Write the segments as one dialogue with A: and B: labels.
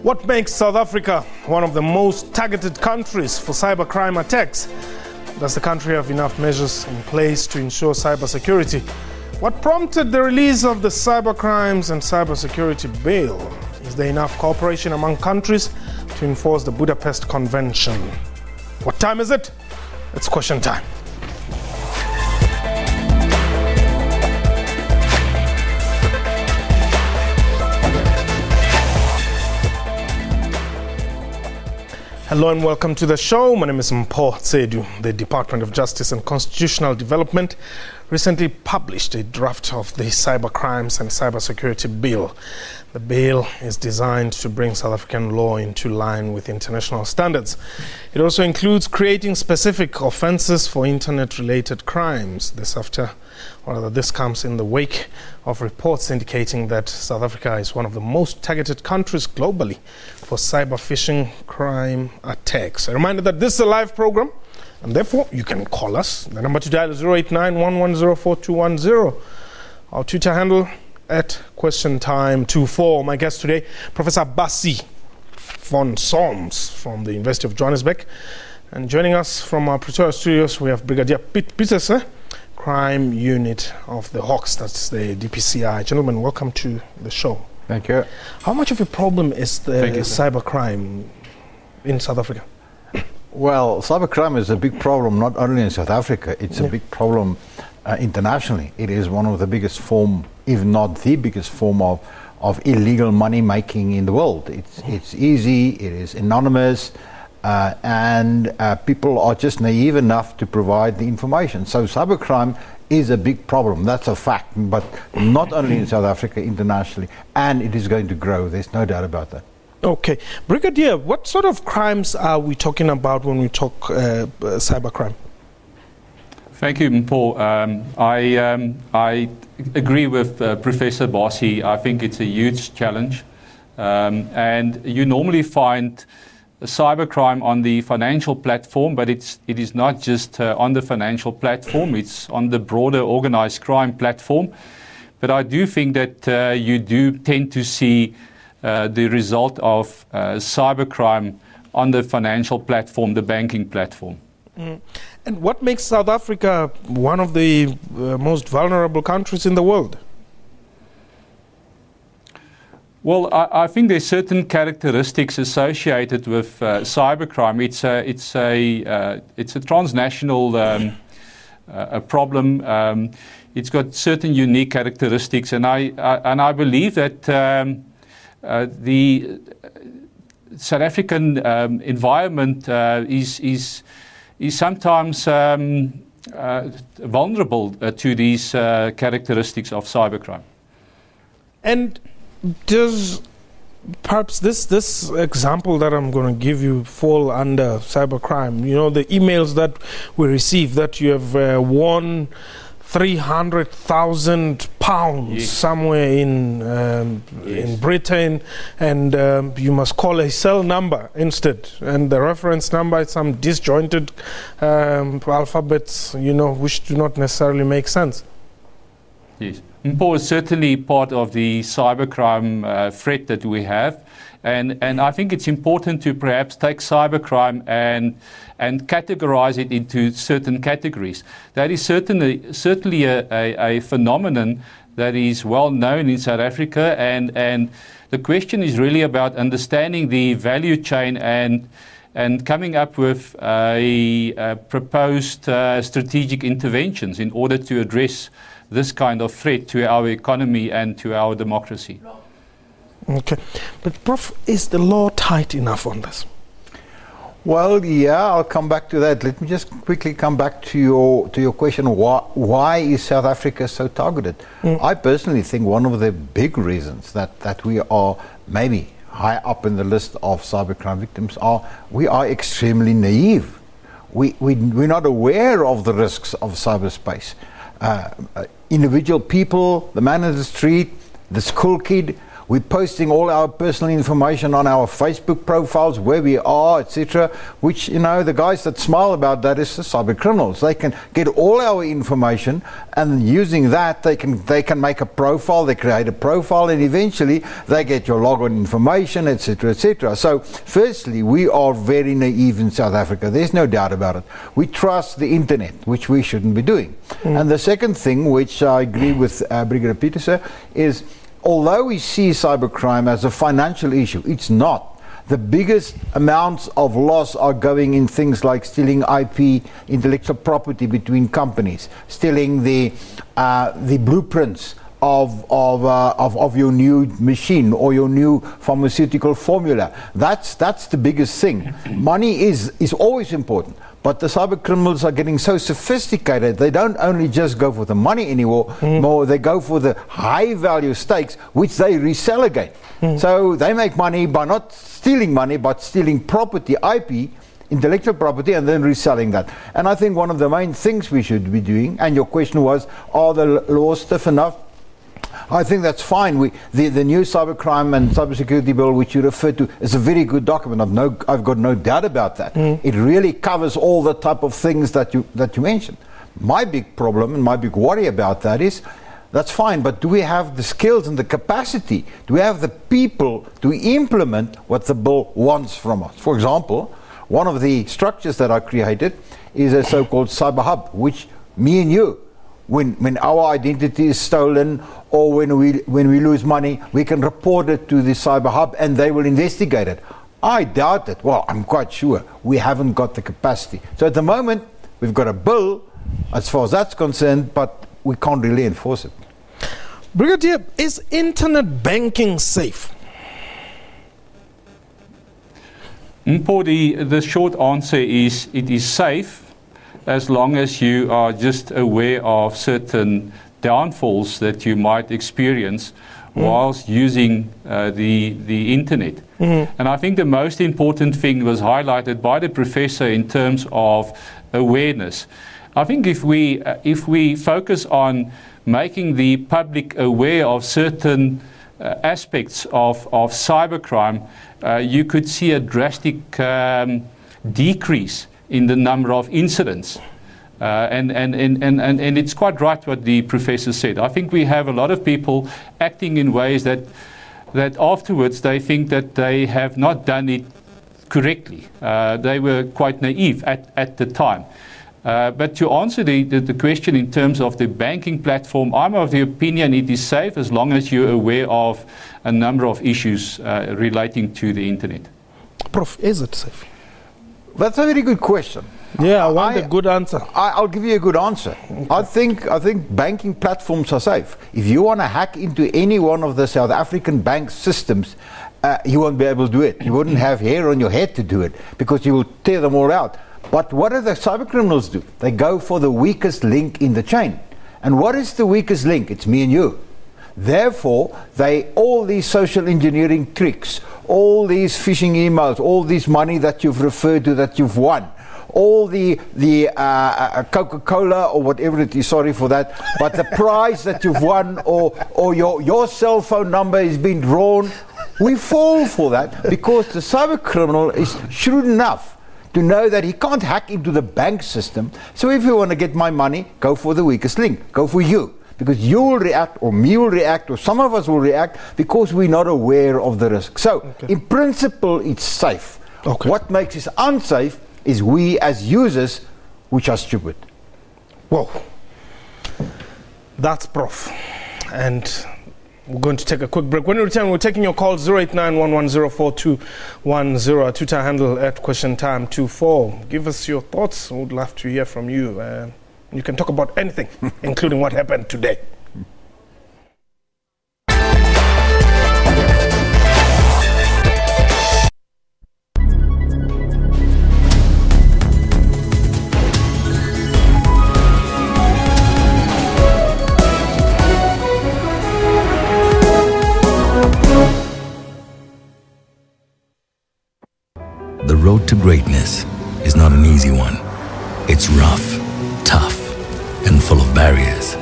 A: What makes South Africa one of the most targeted countries for cybercrime attacks? Does the country have enough measures in place to ensure cybersecurity? What prompted the release of the cybercrimes and cybersecurity bill? Is there enough cooperation among countries to enforce the Budapest Convention? What time is it? It's question time. Hello and welcome to the show. My name is Mpho Tsedu. The Department of Justice and Constitutional Development recently published a draft of the Cybercrimes and Cybersecurity Bill. The bill is designed to bring South African law into line with international standards. It also includes creating specific offences for internet-related crimes. This comes in the wake of reports indicating that South Africa is one of the most targeted countries globally for cyber phishing crime attacks. A reminder that this is a live program, and therefore you can call us. The number to dial is 089-1104-210. Our Twitter handle @QuestionTime24. My guest today, Professor Basi von Solms from the University of Johannesburg. And joining us from our Pretoria studios, we have Brigadier Piet Pieterse, Crime Unit of the Hawks, that's the DPCI. Gentlemen, welcome to the show.
B: Thank you.
A: How much of a problem is the cybercrime in South Africa?
B: Well, cybercrime is a big problem not only in South Africa, it's a big problem internationally. It is one of the biggest form, if not the biggest form of illegal money making in the world. It's easy, it is anonymous, and people are just naive enough to provide the information. So cybercrime is a big problem, that's a fact, but not only in South Africa, internationally, and it is going to grow, there's no doubt about that.
A: Okay. Brigadier, what sort of crimes are we talking about when we talk cybercrime?
C: Thank you, Mpho. I agree with Professor Basi. I think it's a huge challenge. And you normally find cybercrime on the financial platform, but it is not just on the financial platform, it's on the broader organized crime platform. But I do think that you do tend to see the result of cybercrime on the financial platform, the banking platform.
A: And what makes South Africa one of the most vulnerable countries in the world?
C: Well, I think there's certain characteristics associated with cybercrime. It's a transnational a problem. It's got certain unique characteristics, and I believe that the South African environment is sometimes vulnerable to these characteristics of cybercrime.
A: And does perhaps this example that I'm going to give you fall under cybercrime? You know, the emails that we receive that you have won £300,000 somewhere in Britain, and you must call a cell number instead, and the reference number is some disjointed alphabets, which do not necessarily make sense.
C: Yes, Mpho is certainly part of the cybercrime threat that we have, and I think it's important to perhaps take cybercrime and categorize it into certain categories. That is certainly a phenomenon that is well known in South Africa, and the question is really about understanding the value chain and coming up with a proposed strategic interventions in order to address this kind of threat to our economy and to our democracy.
A: Okay, but Prof, is the law tight enough on this?
B: Well, yeah, I'll come back to that. Let me just quickly come back to your question. Why is South Africa so targeted? I personally think one of the big reasons that we are maybe high up in the list of cybercrime victims we are extremely naive. We're not aware of the risks of cyberspace. Individual people, the man in the street, the school kid, We're posting all our personal information on our Facebook profiles, where we are, etc. Which, you know, the guys that smile about that is the cyber criminals. They can get all our information, and using that, they can make a profile. They create a profile, and eventually they get your login information, etc., etc. So, firstly, we are very naive in South Africa. There's no doubt about it. We trust the internet, which we shouldn't be doing. And the second thing, which I agree with Brigadier Pieterse, is although we see cybercrime as a financial issue, it's not. The biggest amounts of loss are going in things like stealing IP, intellectual property between companies, stealing the blueprints of your new machine or your new pharmaceutical formula. That's the biggest thing. Money is always important. But the cyber criminals are getting so sophisticated, they don't only just go for the money anymore, more they go for the high value stakes, which they resell again. So they make money by not stealing money, but stealing property, IP, intellectual property, and then reselling that. And I think one of the main things we should be doing, and your question was, are the laws stiff enough? I think that's fine. The new cybercrime and cybersecurity bill, which you referred to, is a very good document. I've got no doubt about that. It really covers all the type of things that you mentioned. My big problem and my big worry about that is, that's fine, but do we have the skills and the capacity? Do we have the people to implement what the bill wants from us? For example, one of the structures that I created is a so-called cyber hub, which me and you, when our identity is stolen or when we lose money, we can report it to the cyber hub and they will investigate it. I doubt it. Well, I'm quite sure we haven't got the capacity. So at the moment, we've got a bill as far as that's concerned, but we can't really enforce it.
A: Brigadier, is internet banking safe?
C: The short answer is it is safe, as long as you are just aware of certain downfalls that you might experience whilst using the internet. And I think the most important thing was highlighted by the professor in terms of awareness. I think if we focus on making the public aware of certain aspects of cybercrime, you could see a drastic decrease in the number of incidents. And it's quite right what the professor said. I think we have a lot of people acting in ways that afterwards they think that they have not done it correctly. They were quite naive at the time. But to answer the question in terms of the banking platform, I'm of the opinion it is safe as long as you're aware of a number of issues relating to the internet.
A: Prof, is it safe?
B: That's a very good question.
A: Yeah, I want a good answer.
B: I'll give you a good answer. Okay. I think banking platforms are safe. If you want to hack into any one of the South African bank systems, you won't be able to do it. You wouldn't have hair on your head to do it because you will tear them all out. But what do the cyber criminals do? They go for the weakest link in the chain. And what is the weakest link? It's me and you. Therefore, all these social engineering tricks, all these phishing emails, all this money that you've referred to that you've won, all the Coca-Cola or whatever it is, sorry for that, but the prize that you've won or your cell phone number has been drawn, we fall for that because the cyber criminal is shrewd enough to know that he can't hack into the bank system. So if you want to get my money, go for the weakest link, go for you. Because you will react, or me will react, or some of us will react because we're not aware of the risk. So, in principle, it's safe. What makes it unsafe is we as users, which are stupid.
A: Whoa. That's Prof. And we're going to take a quick break. When we return, we're taking your calls 0891104210, our Twitter handle @questiontime24. Give us your thoughts. We would love to hear from you. You can talk about anything, including what happened today.
D: The road to greatness is not an easy one. It's rough, tough, and full of barriers.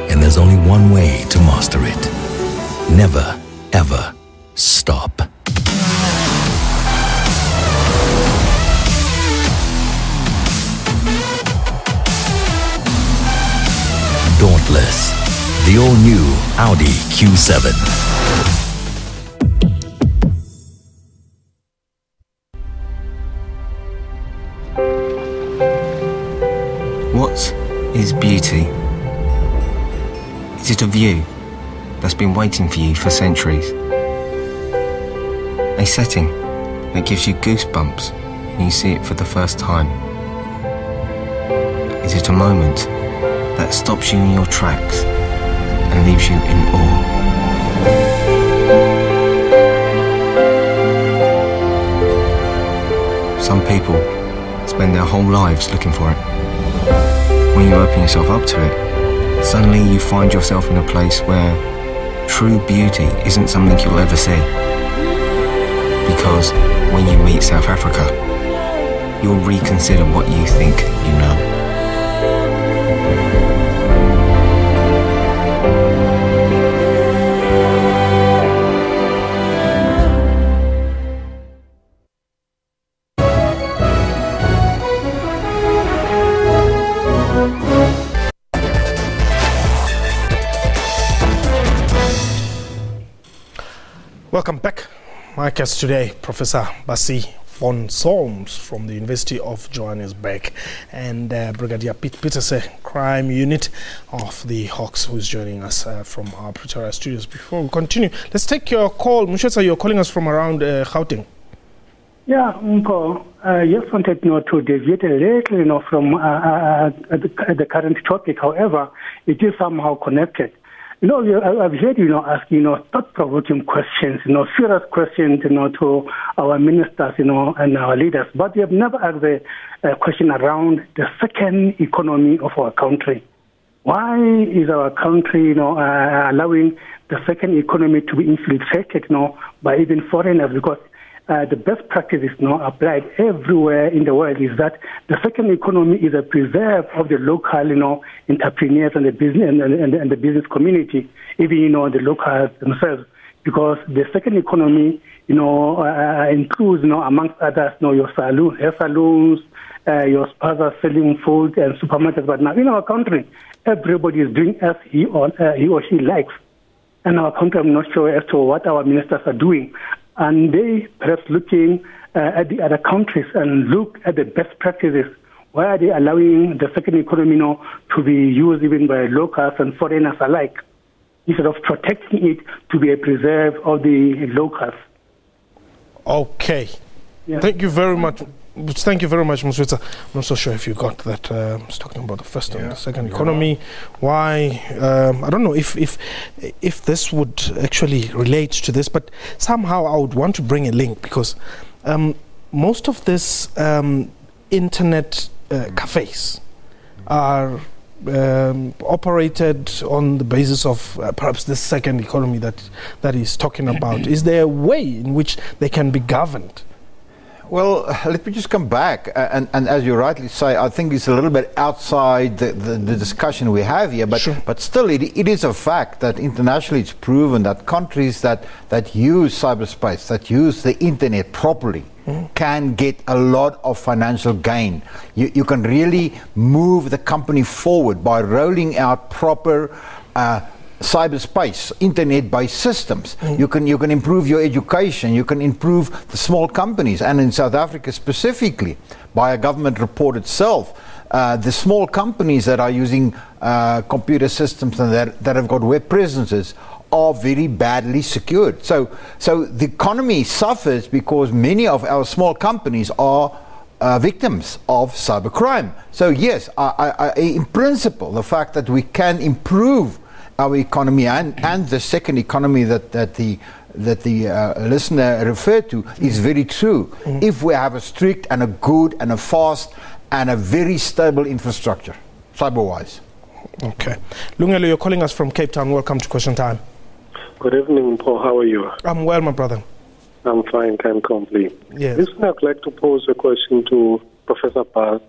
D: And there's only one way to master it. Never, ever stop. Dauntless, the all-new Audi Q7.
E: What is beauty? Is it a view that's been waiting for you for centuries? A setting that gives you goosebumps when you see it for the first time? Is it a moment that stops you in your tracks and leaves you in awe? Some people spend their whole lives looking for it. When you open yourself up to it, suddenly you find yourself in a place where true beauty isn't something you'll ever see. Because when you meet South Africa, you'll reconsider what you think you know.
A: Welcome back. My guest today, Professor Basi von Solms from the University of Johannesburg, and Brigadier Piet Pieterse, Crime Unit of the Hawks, who is joining us from our Pretoria studios. Before we continue, let's take your call. Mushwetsa, you're calling us from around Gauteng.
F: Yeah, Paul, I just wanted to deviate a little, from the current topic. However, it is somehow connected. I've heard asking thought-provoking questions, serious questions, to our ministers, and our leaders. But we have never asked a question around the second economy of our country. Why is our country, allowing the second economy to be infiltrated, by even foreigners? Because the best practice is applied everywhere in the world is that the second economy is a preserve of the local, entrepreneurs and the business and the business community, even the locals themselves, because the second economy, includes, amongst others, your hair salons, your spas selling food and supermarkets. But now in our country, everybody is doing as he or she likes. And our country, I'm not sure as to what our ministers are doing. And they perhaps looking at the other countries and look at the best practices. Why are they allowing the second economy to be used even by locals and foreigners alike, instead of protecting it to be a preserve of the locals?
A: Okay. Yeah. Thank you very much. Thank you very much, Muswetsa. I'm not so sure if you got that. I was talking about the first and the second economy. Why? I don't know if this would actually relate to this, but somehow I would want to bring a link, because most of this internet cafes are operated on the basis of perhaps the second economy that he's talking about. Is there a way in which they can be governed?
B: Well, let me just come back, and as you rightly say, I think it's a little bit outside the discussion we have here, but, sure. But still it is a fact that internationally it's proven that countries that use cyberspace, that use the internet properly, can get a lot of financial gain. You can really move the company forward by rolling out proper cyberspace, internet-based systems. You can improve your education, you can improve the small companies, and in South Africa specifically, by a government report itself, the small companies that are using computer systems and that have got web presences are very badly secured. So the economy suffers because many of our small companies are victims of cybercrime. So yes, in principle, the fact that we can improve our economy and the second economy that the listener referred to is very true. If we have a strict and a good and a fast and a very stable infrastructure, cyber-wise.
A: Okay. Lungelo, you're calling us from Cape Town. Welcome to Question Time.
G: Good evening, Paul. How are you?
A: I'm well, my brother.
G: I'm fine, can't complain.
A: Yes.
G: This one I'd like to pose a question to Professor Basi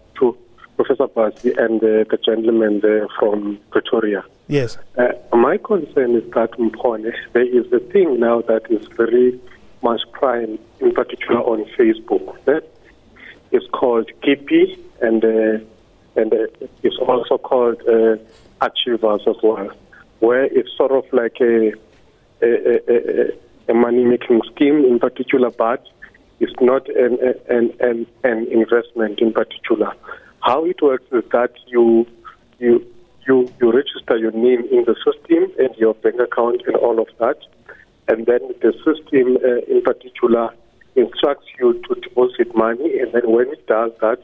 G: and the gentleman there from Pretoria.
A: Yes.
G: My concern is that there is a thing now that is very much prime, in particular on Facebook. That is called Kippy, and it's also called Achievers as well, where it's sort of like a money-making scheme in particular, but it's not an investment in particular. How it works is that you register your name in the system and your bank account and all of that, and then the system in particular instructs you to deposit money, and then when it does that,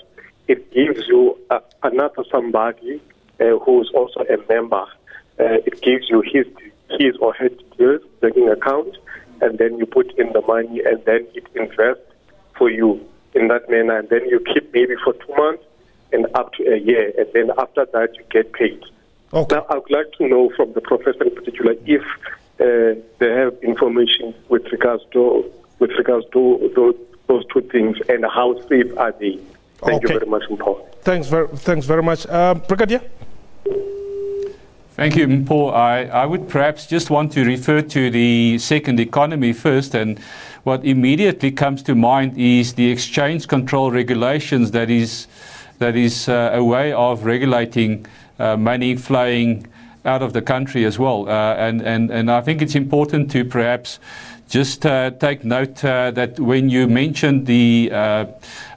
G: it gives you another somebody who is also a member. It gives you his or her details, banking account, and then you put in the money, and then it invests for you in that manner, and then you keep maybe for 2 months and up to a year, and then after that you get paid.
A: Okay.
G: Now, I would like to know from the professor in particular if they have information with regards to those two things, and how safe are they? Thank you very much, Paul.
A: Thanks very much. Brigadier?
C: Thank you, Paul. I would perhaps just want to refer to the second economy first, and what immediately comes to mind is the exchange control regulations that is a way of regulating money flowing out of the country as well. And I think it's important to perhaps just take note that when you mentioned the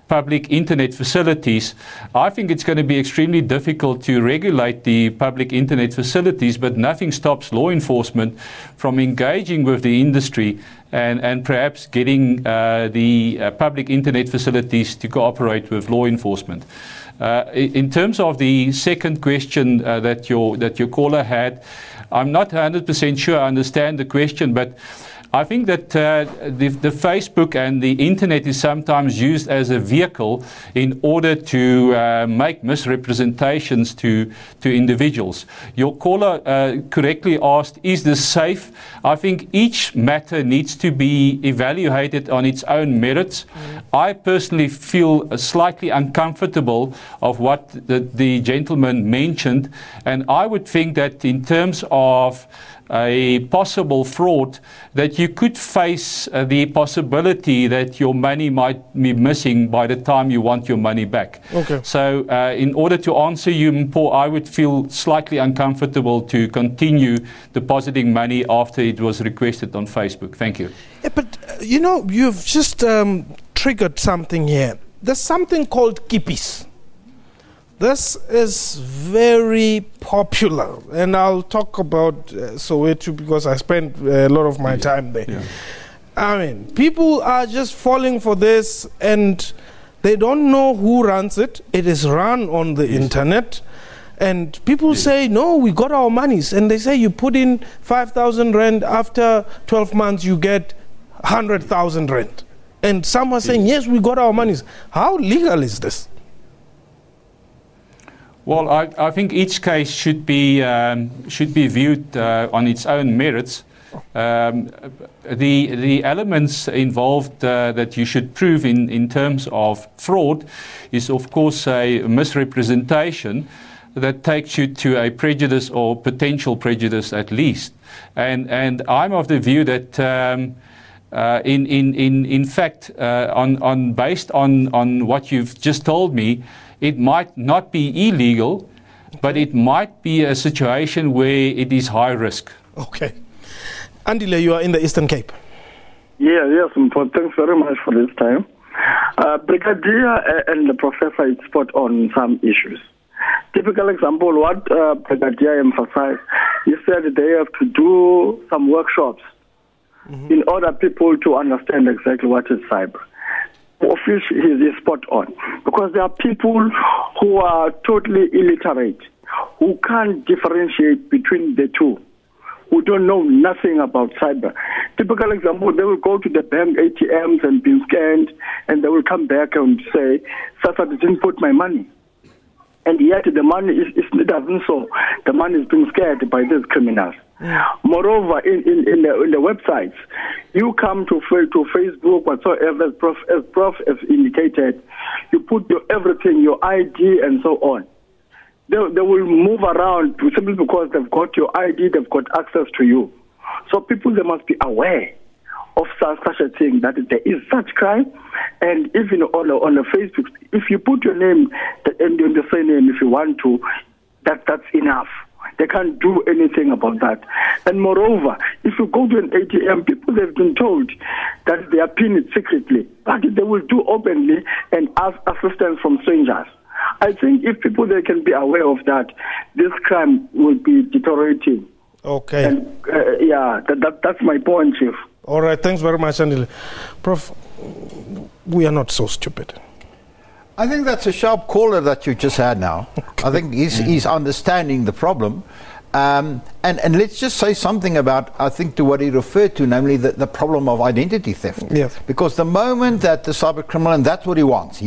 C: public internet facilities, I think it's going to be extremely difficult to regulate the public internet facilities, but nothing stops law enforcement from engaging with the industry and perhaps getting the public internet facilities to cooperate with law enforcement. In terms of the second question that your caller had, I'm not 100% sure I understand the question, but I think that the Facebook and the internet is sometimes used as a vehicle in order to make misrepresentations to individuals. Your caller correctly asked, is this safe? I think each matter needs to be evaluated on its own merits. I personally feel slightly uncomfortable of what the gentleman mentioned, and I would think that in terms of a possible fraud, that you could face the possibility that your money might be missing by the time you want your money back.
A: Okay.
C: So in order to answer you, Paul, I would feel slightly uncomfortable to continue depositing money after it was requested on Facebook. Thank you.
A: Yeah, but you've just triggered something here. There's something called kippies. This is very popular, and I'll talk about Soweto because I spent a lot of my time there. Yeah. I mean, people are just falling for this, and they don't know who runs it. It is run on the internet, and people say, no, we got our monies, and they say you put in 5,000 rand, after 12 months you get 100,000 rand. And some are saying, yes, we got our monies. How legal is this?
C: Well, I think each case should be viewed on its own merits. The elements involved that you should prove in terms of fraud is, of course, a misrepresentation that takes you to a prejudice or potential prejudice at least. And I'm of the view that in fact, based on what you've just told me, it might not be illegal, but it might be a situation where it is high risk.
A: Okay. Andile, you are in the Eastern Cape.
H: Yes, thanks very much for this time. Brigadier and the professor is spot on some issues. Typical example, what Brigadier emphasized, he said they have to do some workshops in order people to understand exactly what is cyber. Office is spot on, because there are people who are totally illiterate, who can't differentiate between the two, who don't know nothing about cyber. Typical example, they will go to the bank ATMs and be scanned, and they will come back and say, Sasa didn't put my money. And yet the money it doesn't so. The money is being scared by these criminals. Moreover, in the websites, you come to Facebook, whatsoever, as Prof has indicated, you put your everything, your ID and so on. they will move around simply because they've got your ID, they've got access to you. So people, they must be aware of such a thing, that there is such crime. And even on the Facebook, if you put your name and the surname if you want to, that's enough. They can't do anything about that. And moreover, if you go to an ATM, people have been told that they are pinned secretly, but they will do openly and ask assistance from strangers. I think if people they can be aware of that, this crime will be deteriorating.
A: Okay.
H: And that's my point, Chief.
A: All right, thanks very much, Andile. Prof, we are not so stupid.
B: I think that's a sharp caller that you just had now. Okay. I think he's understanding the problem. And let's just say something about, I think, to what he referred to, namely the problem of identity theft.
A: Yes.
B: Because the moment that the cyber criminal, and that's what he wants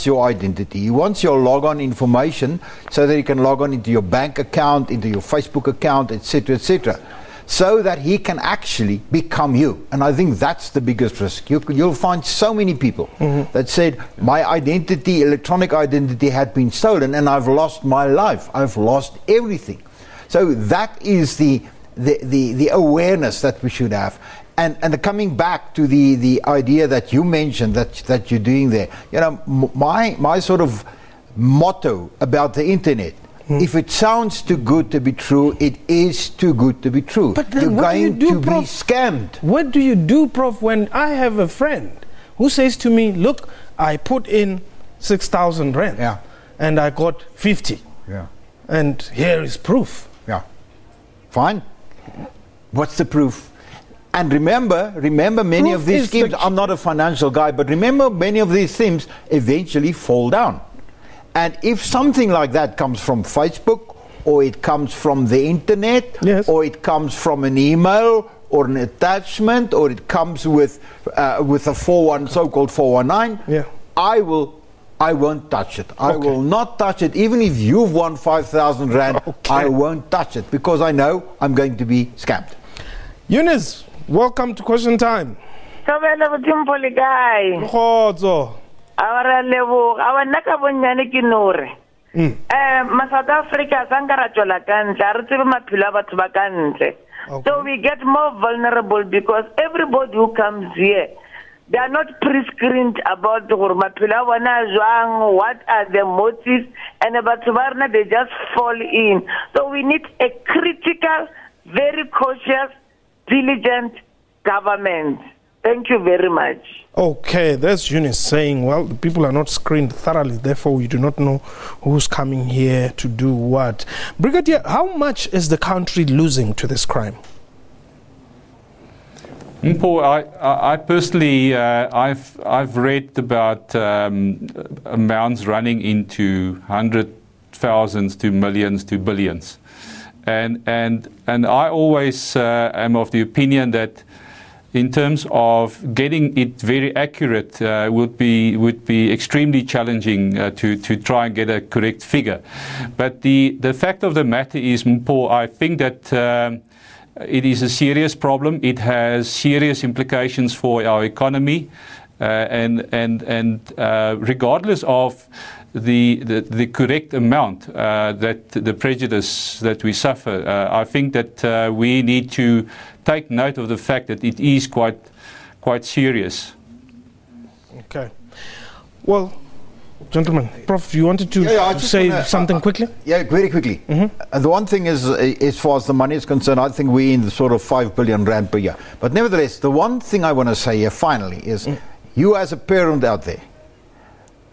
B: your identity, he wants your log-on information so that he can log on into your bank account, into your Facebook account, etc., so that he can actually become you. And I think that's the biggest risk. You'll find so many people that said, my identity, electronic identity had been stolen and I've lost my life. I've lost everything. So that is the awareness that we should have. And coming back to the idea that you mentioned that you're doing there, you know, my sort of motto about the internet, if it sounds too good to be true, it is too good to be true.
A: But then
B: you're going to be
A: Prof?
B: scammed.
A: What do you do, Prof, when I have a friend who says to me, look, I put in 6,000 rand and I got 50.
B: Yeah.
A: And here is proof.
B: Yeah. Fine. What's the proof? And remember many of these schemes, I'm not a financial guy, but remember many of these schemes eventually fall down. And if something like that comes from Facebook, or it comes from the internet, or it comes from an email, or an attachment, or it comes with a so-called 419, I won't touch it. I will not touch it. Even if you've won 5,000 rand, I won't touch it, because I know I'm going to be scammed.
A: Eunice, welcome to Question Time.
I: Ma South Africa so we get more vulnerable because everybody who comes here, they are not pre-screened about what are the motives, and they just fall in. So we need a critical, very cautious, diligent government. Thank you very much.
A: Okay, that's Eunice saying, well, the people are not screened thoroughly, therefore we do not know who's coming here to do what. Brigadier, how much is the country losing to this crime?
C: Paul, I personally, I've read about amounts running into hundred thousands to millions to billions, and I always am of the opinion that in terms of getting it very accurate would be extremely challenging to try and get a correct figure. But the fact of the matter is, Paul, I think that it is a serious problem. It has serious implications for our economy, and regardless of the correct amount that the prejudice that we suffer, I think that we need to take note of the fact that it is quite serious.
A: Okay. Well, gentlemen, Prof, you wanted to say something quickly?
B: Yeah, very quickly. The one thing is, as far as the money is concerned, I think we're in the sort of 5 billion rand per year. But nevertheless, the one thing I want to say here finally is, you as a parent out there,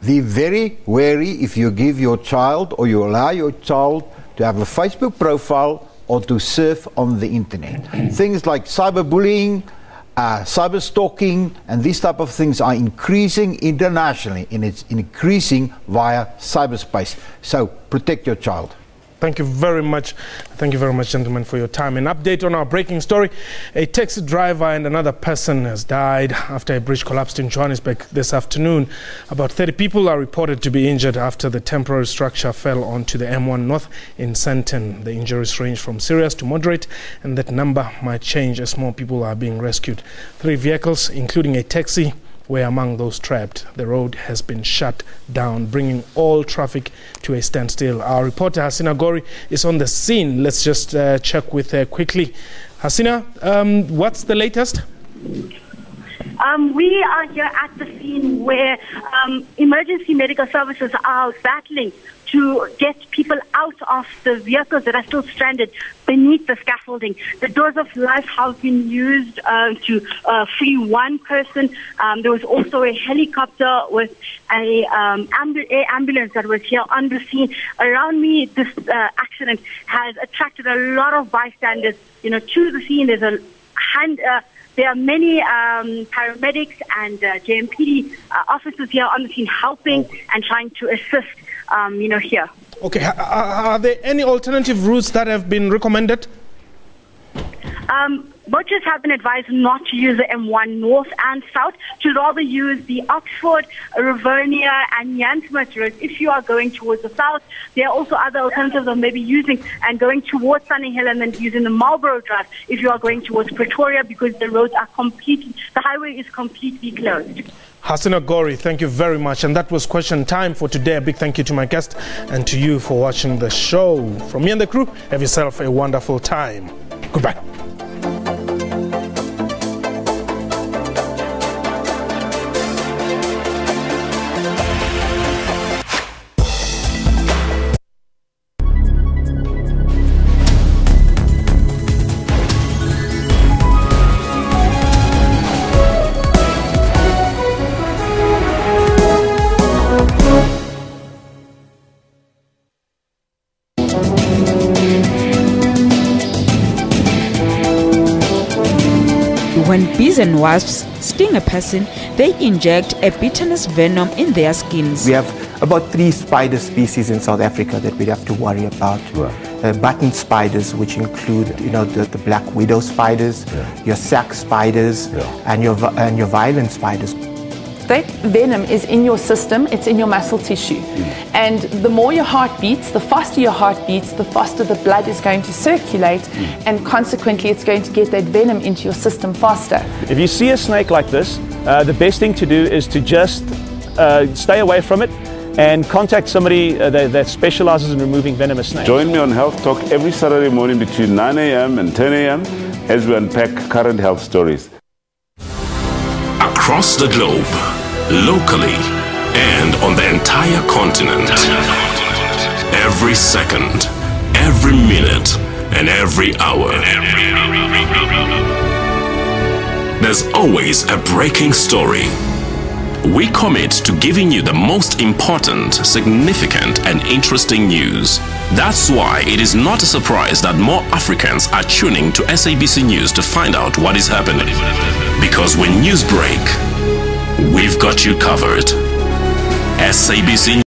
B: be very wary if you give your child or you allow your child to have a Facebook profile or to surf on the internet. Things like cyberbullying, cyber stalking, and these type of things are increasing internationally, and it's increasing via cyberspace. So protect your child.
A: Thank you very much. Thank you very much, gentlemen, for your time. An update on our breaking story. A taxi driver and another person has died after a bridge collapsed in Johannesburg this afternoon. About 30 people are reported to be injured after the temporary structure fell onto the M1 North in Sandton. The injuries range from serious to moderate, and that number might change as more people are being rescued. 3 vehicles, including a taxi, were among those trapped. The road has been shut down, bringing all traffic to a standstill. Our reporter Hasina Gori is on the scene. Let's just check with her quickly. Hasina, what's the latest?
J: We are here at the scene where emergency medical services are battling to get people out of the vehicles that are still stranded beneath the scaffolding. The doors of life have been used to free one person. There was also a helicopter with a ambulance that was here on the scene. Around me, this accident has attracted a lot of bystanders, to the scene. There's a there are many paramedics and JMPD officers here on the scene helping and trying to assist, here.
A: Okay, are there any alternative routes that have been recommended?
J: Motorists have been advised not to use the M1 north and south, to rather use the Oxford, Rivernia and Yansmith roads if you are going towards the south. There are also other alternatives of maybe using and going towards Sunny Hill and then using the Marlborough Drive if you are going towards Pretoria, because the roads are the highway is completely closed.
A: Hasina Gori, thank you very much. And that was question time for today. A big thank you to my guest and to you for watching the show. From me and the crew, have yourself a wonderful time. Goodbye.
K: When bees and wasps sting a person, they inject a bitterness venom in their skins.
L: We have about 3 spider species in South Africa that we'd have to worry about. Button spiders, which include, the black widow spiders, your sac spiders, and your violent spiders.
M: That venom is in your system, it's in your muscle tissue. And the more your heart beats, the faster your heart beats, the faster the blood is going to circulate, and consequently it's going to get that venom into your system faster.
N: If you see a snake like this, the best thing to do is to just stay away from it and contact somebody that specializes in removing venomous snakes.
O: Join me on Health Talk every Saturday morning between 9 a.m. and 10 a.m. as we unpack current health stories.
P: Across the globe, locally, and on the entire continent. Every second, every minute, and every hour. There's always a breaking story. We commit to giving you the most important, significant, and interesting news. That's why it is not a surprise that more Africans are tuning to SABC News to find out what is happening. Because when news break, we've got you covered. SABC